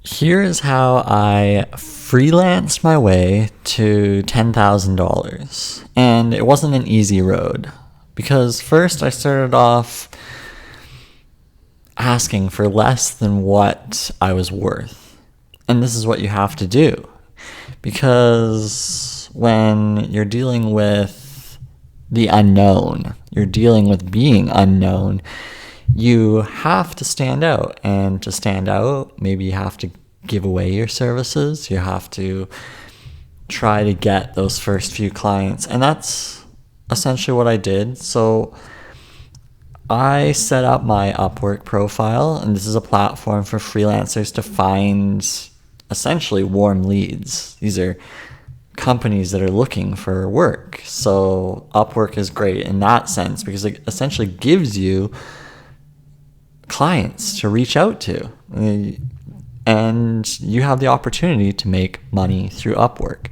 Here is how I freelanced my way to $10,000. And it wasn't an easy road because first I started off asking for less than what I was worth. And this is what you have to do because when you're dealing with the unknown, you're dealing with being unknown, you have to stand out. And to stand out, maybe you have to give away your services. You have to try to get those first few clients. And that's essentially what I did. So I set up my Upwork profile, and this is a platform for freelancers to find essentially warm leads. These are companies that are looking for work. So Upwork is great in that sense because it essentially gives you clients to reach out to. And you have the opportunity to make money through Upwork.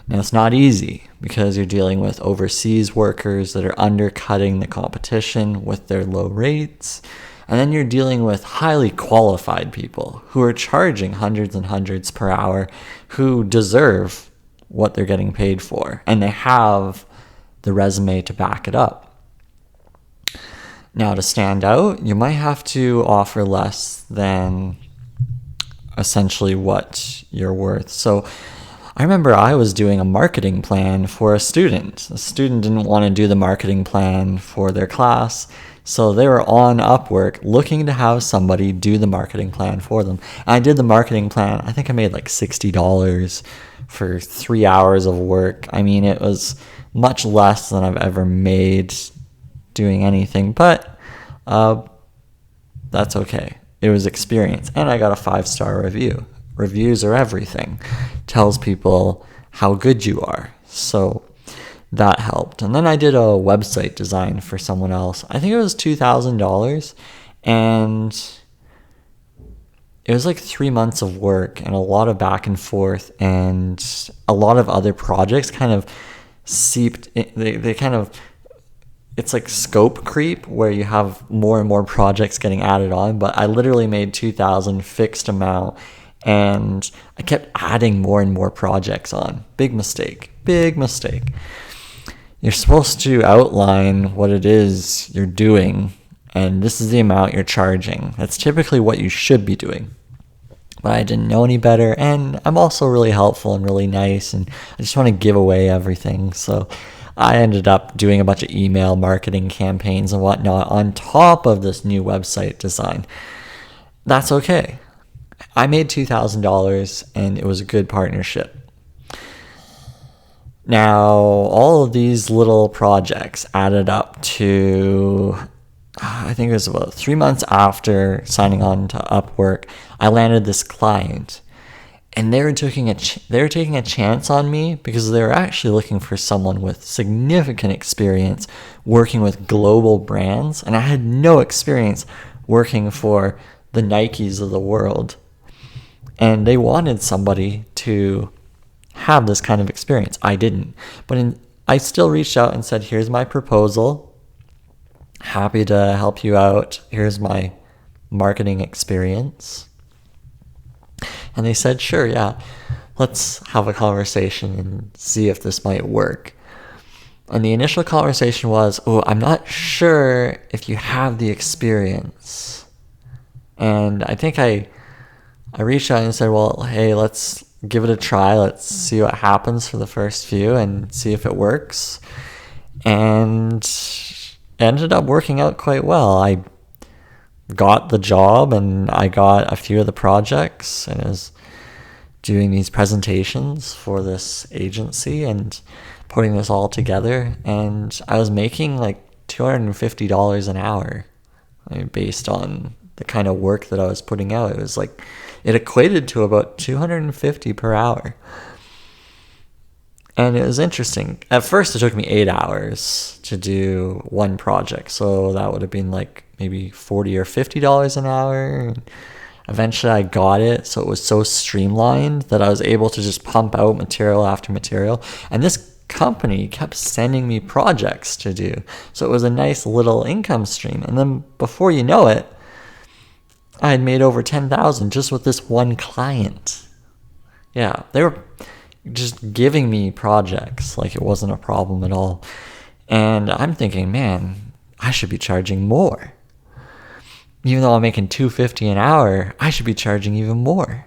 Now, it's not easy because you're dealing with overseas workers that are undercutting the competition with their low rates. And then you're dealing with highly qualified people who are charging hundreds and hundreds per hour, who deserve what they're getting paid for. And they have the resume to back it up. Now, to stand out, you might have to offer less than essentially what you're worth. So I remember I was doing a marketing plan for a student. The student didn't want to do the marketing plan for their class, so they were on Upwork looking to have somebody do the marketing plan for them. And I did the marketing plan. I think I made like $60 for 3 hours of work. I mean, it was much less than I've ever made doing anything, but that's okay. It was experience, and I got a 5-star review. Reviews are everything. Tells people how good you are. So that helped. And then I did a website design for someone else. I think it was $2,000, and it was like 3 months of work and a lot of back and forth, and a lot of other projects kind of seeped in. They kind of, it's like scope creep where you have more and more projects getting added on, but I literally made 2,000 fixed amount, and I kept adding more and more projects on. Big mistake. You're supposed to outline what it is you're doing, and this is the amount you're charging. That's typically what you should be doing. But I didn't know any better, and I'm also really helpful and really nice, and I just want to give away everything. So I ended up doing a bunch of email marketing campaigns and whatnot on top of this new website design. That's okay. I made $2,000, and it was a good partnership. Now, all of these little projects added up to, I think it was about 3 months after signing on to Upwork, I landed this client. And they were taking a chance on me because they were actually looking for someone with significant experience working with global brands. And I had no experience working for the Nikes of the world. And they wanted somebody to have this kind of experience. I didn't. But I still reached out and said, here's my proposal. Happy to help you out. Here's my marketing experience. And they said, sure, yeah, let's have a conversation and see if this might work. And the initial conversation was, I'm not sure if you have the experience. And I think I reached out and said, well, hey, let's give it a try. Let's see what happens for the first few and see if it works. And it ended up working out quite well. I got the job, and I got a few of the projects, and I was doing these presentations for this agency and putting this all together, and I was making like $250 an hour. I mean, based on the kind of work that I was putting out. It was like, it equated to about $250 per hour. And it was interesting. At first, it took me 8 hours to do one project. So that would have been like maybe $40 or $50 an hour. Eventually, I got it. So it was so streamlined that I was able to just pump out material after material. And this company kept sending me projects to do. So it was a nice little income stream. And then before you know it, I had made over 10,000 just with this one client. Yeah, they were just giving me projects like it wasn't a problem at all. And I'm thinking, man, I should be charging more. Even though I'm making $250 an hour, I should be charging even more.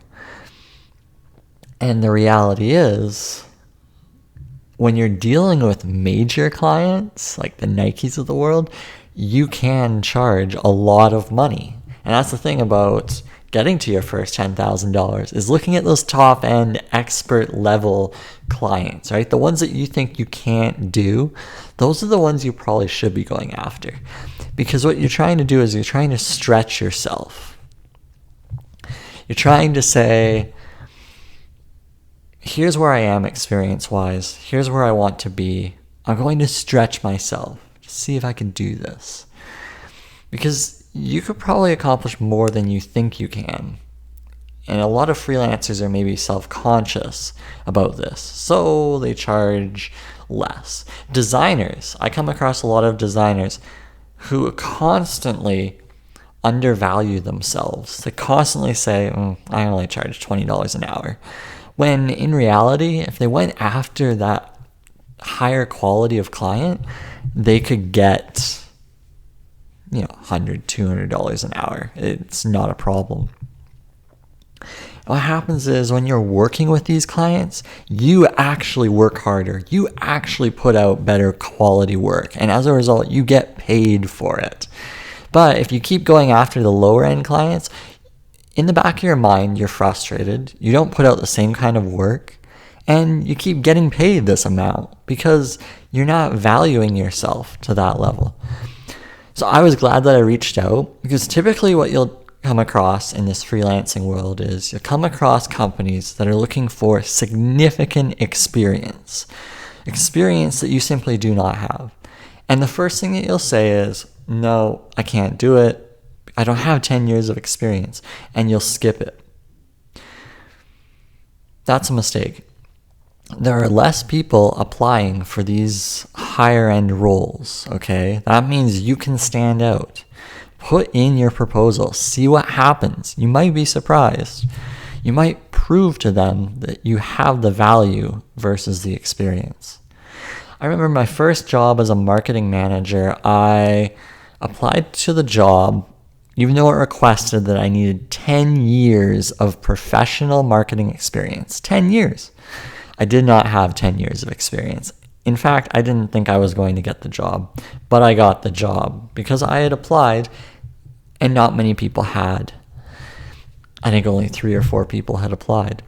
And the reality is, when you're dealing with major clients, like the Nikes of the world, you can charge a lot of money. And that's the thing about getting to your first $10,000 is looking at those top end expert level clients, right? The ones that you think you can't do, those are the ones you probably should be going after. Because what you're trying to do is you're trying to stretch yourself. You're trying to say, here's where I am experience-wise. Here's where I want to be. I'm going to stretch myself to see if I can do this. Because you could probably accomplish more than you think you can. And a lot of freelancers are maybe self-conscious about this, so they charge less. Designers, I come across a lot of designers who constantly undervalue themselves. They constantly say, I only charge $20 an hour. When in reality, if they went after that higher quality of client, they could get $100, $200 an hour. It's not a problem. What happens is when you're working with these clients, you actually work harder. You actually put out better quality work. And as a result, you get paid for it. But if you keep going after the lower end clients, in the back of your mind, you're frustrated. You don't put out the same kind of work. And you keep getting paid this amount because you're not valuing yourself to that level. So I was glad that I reached out, because typically what you'll come across in this freelancing world is you'll come across companies that are looking for significant experience that you simply do not have. And the first thing that you'll say is, no, I can't do it. I don't have 10 years of experience, and you'll skip it. That's a mistake. There are less people applying for these higher end roles, okay? That means you can stand out. Put in your proposal. See what happens. You might be surprised. You might prove to them that you have the value versus the experience. I remember my first job as a marketing manager, I applied to the job even though it requested that I needed 10 years of professional marketing experience. 10 years. I did not have 10 years of experience. In fact, I didn't think I was going to get the job, but I got the job because I had applied and not many people had. I think only 3 or 4 people had applied.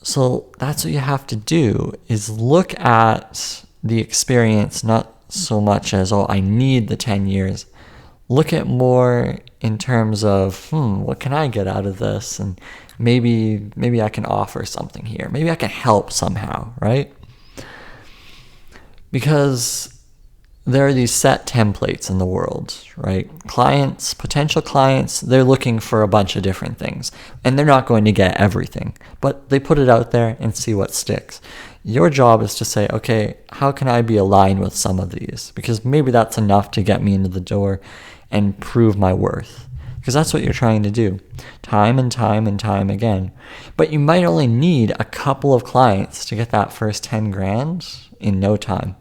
So that's what you have to do, is look at the experience, not so much as, I need the 10 years. Look at more in terms of, what can I get out of this? And maybe I can offer something here. Maybe I can help somehow, right? Because there are these set templates in the world, right? Clients, potential clients, they're looking for a bunch of different things, and they're not going to get everything, but they put it out there and see what sticks. Your job is to say, okay, how can I be aligned with some of these? Because maybe that's enough to get me into the door and prove my worth. Because that's what you're trying to do, time and time and time again. But you might only need a couple of clients to get that first 10 grand in no time.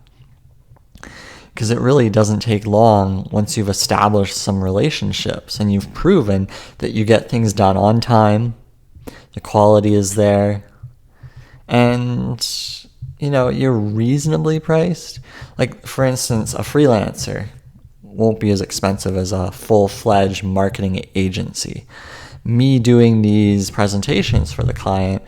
Because it really doesn't take long once you've established some relationships and you've proven that you get things done on time, the quality is there, and you're reasonably priced. Like, for instance, a freelancer won't be as expensive as a full-fledged marketing agency. Me doing these presentations for the client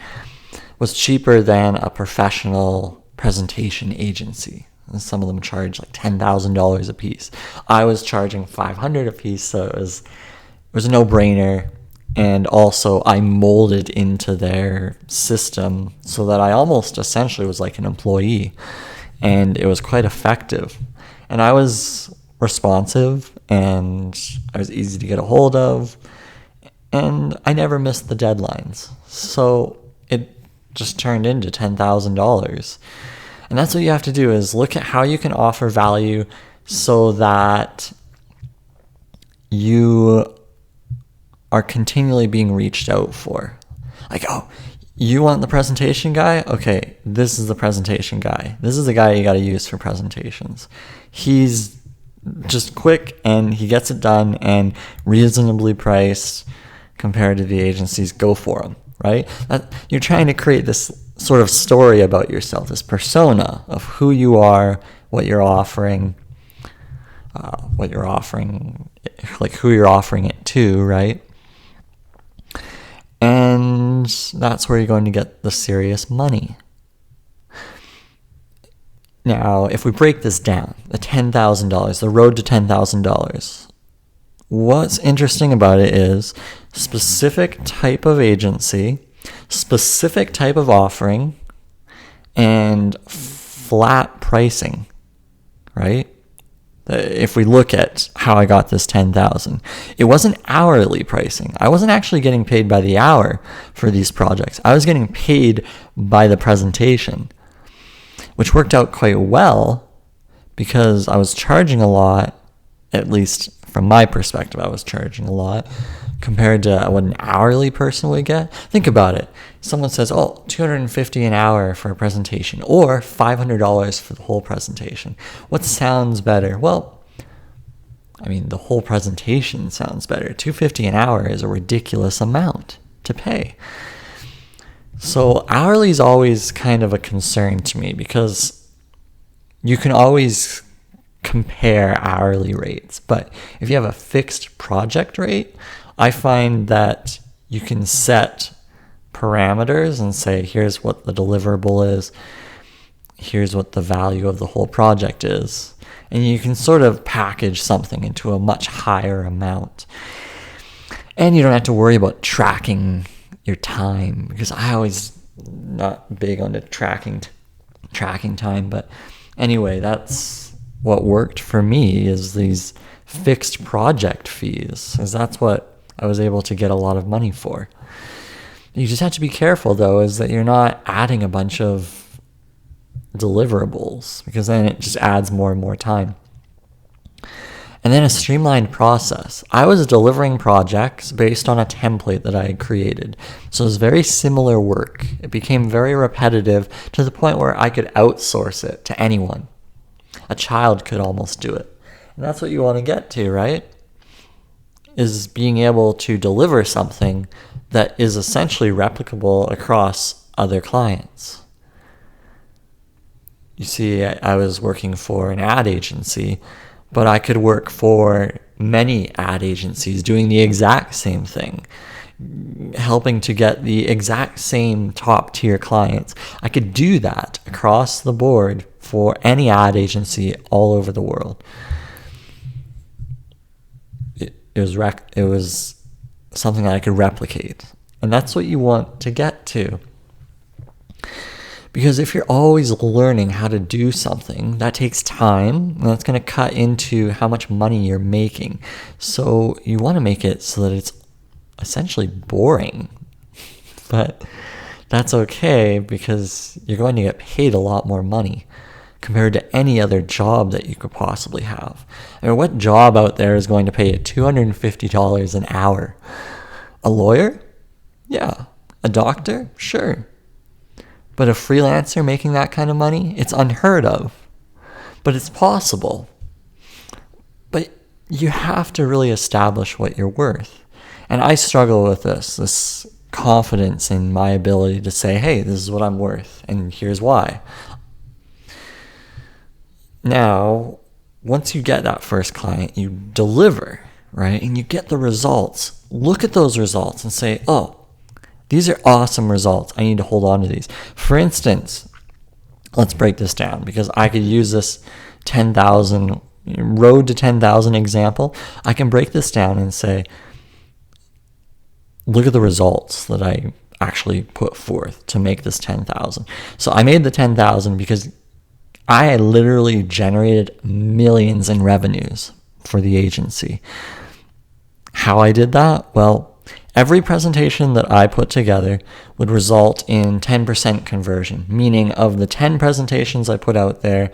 was cheaper than a professional presentation agency. And some of them charge like $10,000 a piece. I was charging $500 a piece, so it was a no-brainer. And also I molded into their system so that I almost essentially was like an employee, and it was quite effective. And I was responsive, and I was easy to get a hold of, and I never missed the deadlines. So it just turned into $10,000. And that's what you have to do, is look at how you can offer value so that you are continually being reached out for. Like, oh, you want the presentation guy? Okay, this is the presentation guy. This is the guy you got to use for presentations. He's just quick and he gets it done and reasonably priced compared to the agencies. Go for him, right? You're trying to create this sort of story about yourself, this persona of who you are, what you're offering, like who you're offering it to, right? And that's where you're going to get the serious money. Now, if we break this down, the $10,000, the road to $10,000, what's interesting about it is specific type of agency, specific type of offering, and flat pricing, right? If we look at how I got this 10,000, it wasn't hourly pricing. I wasn't actually getting paid by the hour for these projects. I was getting paid by the presentation, which worked out quite well because I was charging a lot, at least from my perspective, I was charging a lot compared to what an hourly person would get. Think about it. Someone says, oh, $250 an hour for a presentation or $500 for the whole presentation. What sounds better? Well, I mean, the whole presentation sounds better. $250 an hour is a ridiculous amount to pay. So hourly is always kind of a concern to me because you can always compare hourly rates. But if you have a fixed project rate, I find that you can set parameters and say, here's what the deliverable is, here's what the value of the whole project is. And you can sort of package something into a much higher amount. And you don't have to worry about tracking your time, because I always not big on the tracking time. But anyway, that's what worked for me, is these fixed project fees, because that's what I was able to get a lot of money for. You just have to be careful, though, is that you're not adding a bunch of deliverables, because then it just adds more and more time. And then a streamlined process. I was delivering projects based on a template that I had created. So it was very similar work. It became very repetitive to the point where I could outsource it to anyone. A child could almost do it. And that's what you want to get to, right? Is being able to deliver something that is essentially replicable across other clients. You see, I was working for an ad agency, but I could work for many ad agencies doing the exact same thing, helping to get the exact same top tier clients. I could do that across the board for any ad agency all over the world. It was something that I could replicate. And that's what you want to get to. Because if you're always learning how to do something, that takes time, and that's going to cut into how much money you're making. So you want to make it so that it's essentially boring. But that's okay, because you're going to get paid a lot more money compared to any other job that you could possibly have. I mean, what job out there is going to pay you $250 an hour? A lawyer? Yeah. A doctor? Sure. But a freelancer making that kind of money? It's unheard of. But it's possible. But you have to really establish what you're worth. And I struggle with this confidence in my ability to say, hey, this is what I'm worth, and here's why. Now, once you get that first client, you deliver, right? And you get the results. Look at those results and say, oh, these are awesome results. I need to hold on to these. For instance, let's break this down, because I could use this 10,000 road to 10,000 example. I can break this down and say, look at the results that I actually put forth to make this 10,000. So I made the 10,000 because I literally generated millions in revenues for the agency. How I did that? Well, every presentation that I put together would result in 10% conversion, meaning of the 10 presentations I put out there,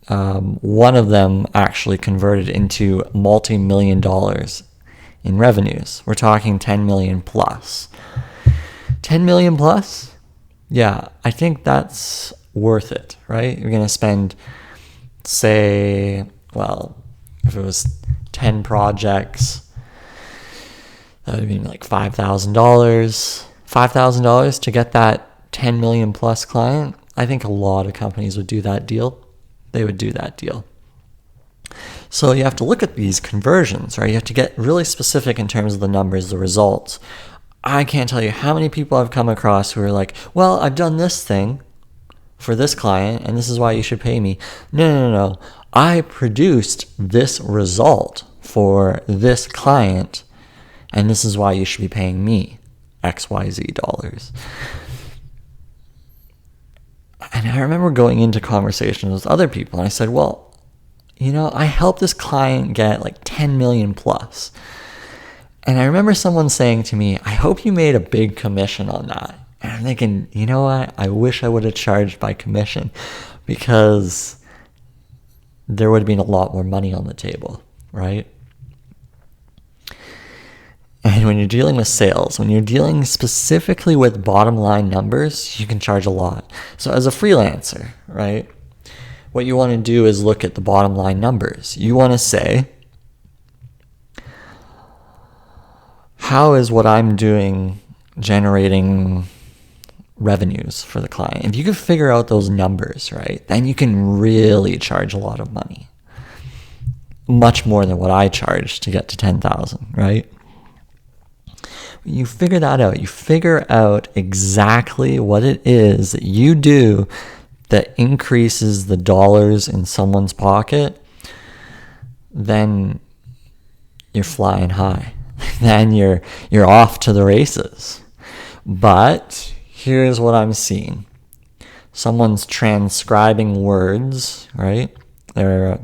one of them actually converted into multi-million dollars in revenues. We're talking 10 million plus. 10 million plus? Yeah, I think that's worth it, right? You're going to spend, say, well, if it was 10 projects, that would be like $5,000. $5,000 to get that 10 million plus client. I think a lot of companies would do that deal. They would do that deal. So you have to look at these conversions, right? You have to get really specific in terms of the numbers, the results. I can't tell you how many people I've come across who are like, well, I've done this thing for this client, and this is why you should pay me. No. I produced this result for this client, and this is why you should be paying me XYZ dollars. And I remember going into conversations with other people, and I said, well, I helped this client get like 10 million plus. And I remember someone saying to me, I hope you made a big commission on that. And I'm thinking, you know what? I wish I would have charged by commission, because there would have been a lot more money on the table, right? And when you're dealing with sales, when you're dealing specifically with bottom line numbers, you can charge a lot. So as a freelancer, right, what you want to do is look at the bottom line numbers. You want to say, how is what I'm doing generating revenues for the client? If you can figure out those numbers, right, then you can really charge a lot of money. Much more than what I charge to get to 10,000, right? You figure that out. You figure out exactly what it is that you do that increases the dollars in someone's pocket, then you're flying high. Then you're off to the races. But here's what I'm seeing. Someone's transcribing words, right? They're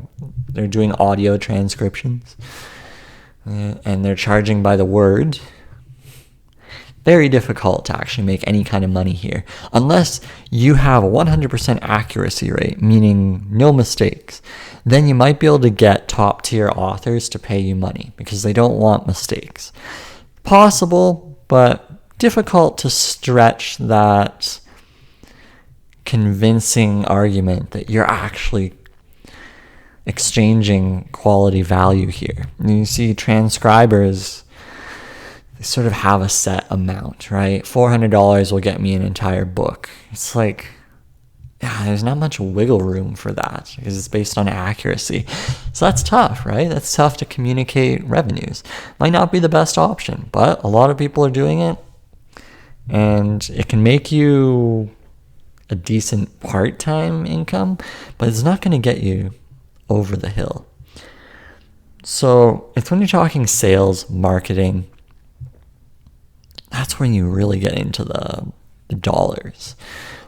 doing audio transcriptions, and they're charging by the word. Very difficult to actually make any kind of money here, unless you have a 100% accuracy rate, meaning no mistakes. Then you might be able to get top tier authors to pay you money because they don't want mistakes. Possible, but difficult to stretch that convincing argument that you're actually exchanging quality value here. And you see transcribers, they sort of have a set amount, right? $400 will get me an entire book. It's like, there's not much wiggle room for that because it's based on accuracy. So that's tough, right? That's tough to communicate revenues. Might not be the best option, but a lot of people are doing it, and it can make you a decent part-time income, but it's not going to get you over the hill. So it's when you're talking sales, marketing, that's when you really get into the dollars.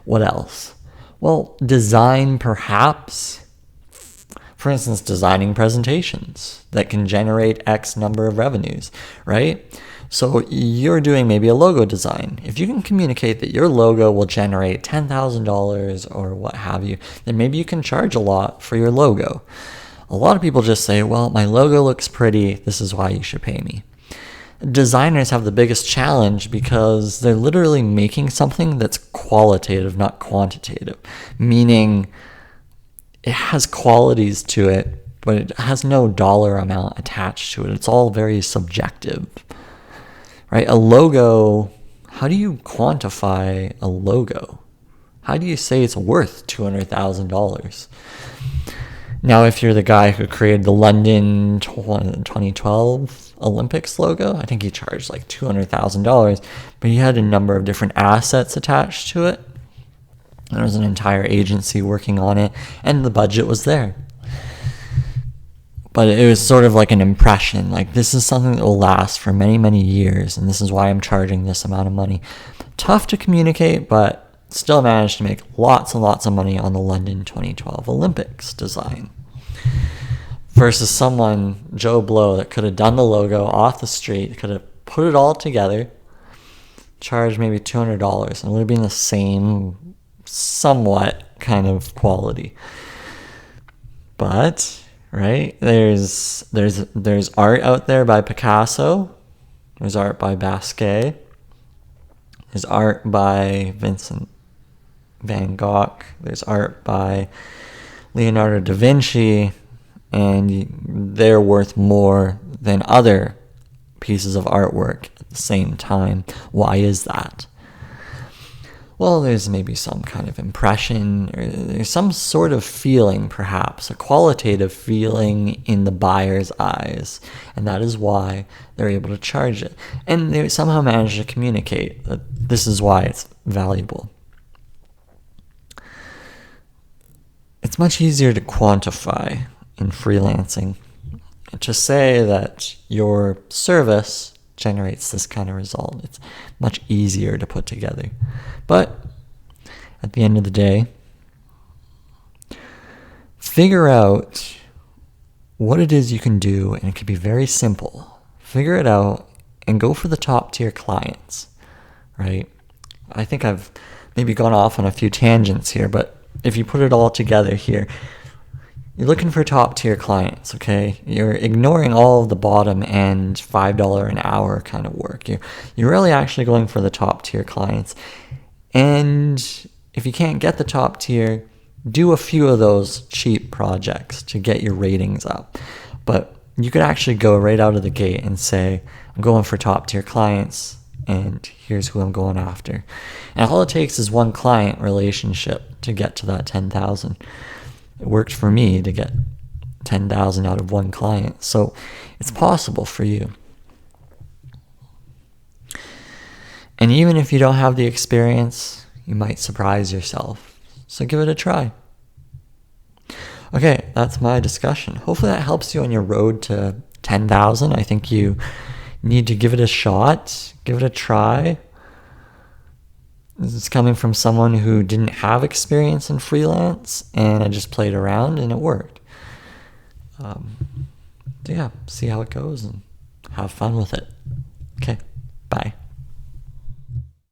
What else? Well, design, perhaps. For instance, designing presentations that can generate X number of revenues, right? So you're doing maybe a logo design. If you can communicate that your logo will generate $10,000 or what have you, then maybe you can charge a lot for your logo. A lot of people just say, well, my logo looks pretty, this is why you should pay me. Designers have the biggest challenge because they're literally making something that's qualitative, not quantitative, meaning it has qualities to it, but it has no dollar amount attached to it. It's all very subjective, right? A logo, how do you quantify a logo? How do you say it's worth $200,000? Now, if you're the guy who created the London 2012 Olympics logo, I think he charged like $200,000, but he had a number of different assets attached to it. There was an entire agency working on it, and the budget was there. But it was sort of like an impression, like this is something that will last for many, many years, and this is why I'm charging this amount of money. Tough to communicate, but still managed to make lots and lots of money on the London 2012 Olympics design. Versus someone, Joe Blow, that could have done the logo off the street, could have put it all together, charged maybe $200, and it would have been the same, somewhat kind of quality. But right, there's art out there by Picasso. There's art by Basquiat. There's art by Vincent van Gogh. There's art by Leonardo da Vinci, and they're worth more than other pieces of artwork at the same time. Why is that? Well, there's maybe some kind of impression, or there's some sort of feeling, perhaps, a qualitative feeling in the buyer's eyes, and that is why they're able to charge it. And they somehow manage to communicate that this is why it's valuable. It's much easier to quantify in freelancing. To say that your service generates this kind of result, it's much easier to put together. But at the end of the day, figure out what it is you can do, and it can be very simple. Figure it out and go for the top tier clients, right? I think I've maybe gone off on a few tangents here, but if you put it all together here, you're looking for top tier clients, okay? You're ignoring all of the bottom end $5 an hour kind of work. You're really actually going for the top tier clients. And if you can't get the top tier, do a few of those cheap projects to get your ratings up. But you could actually go right out of the gate and say, I'm going for top tier clients, and here's who I'm going after. And all it takes is one client relationship to get to that 10,000. It worked for me to get 10,000 out of one client. So it's possible for you. And even if you don't have the experience, you might surprise yourself. So give it a try. Okay, that's my discussion. Hopefully that helps you on your road to 10,000. I think you need to give it a shot, give it a try. This is coming from someone who didn't have experience in freelance, and I just played around and it worked. So yeah, see how it goes and have fun with it.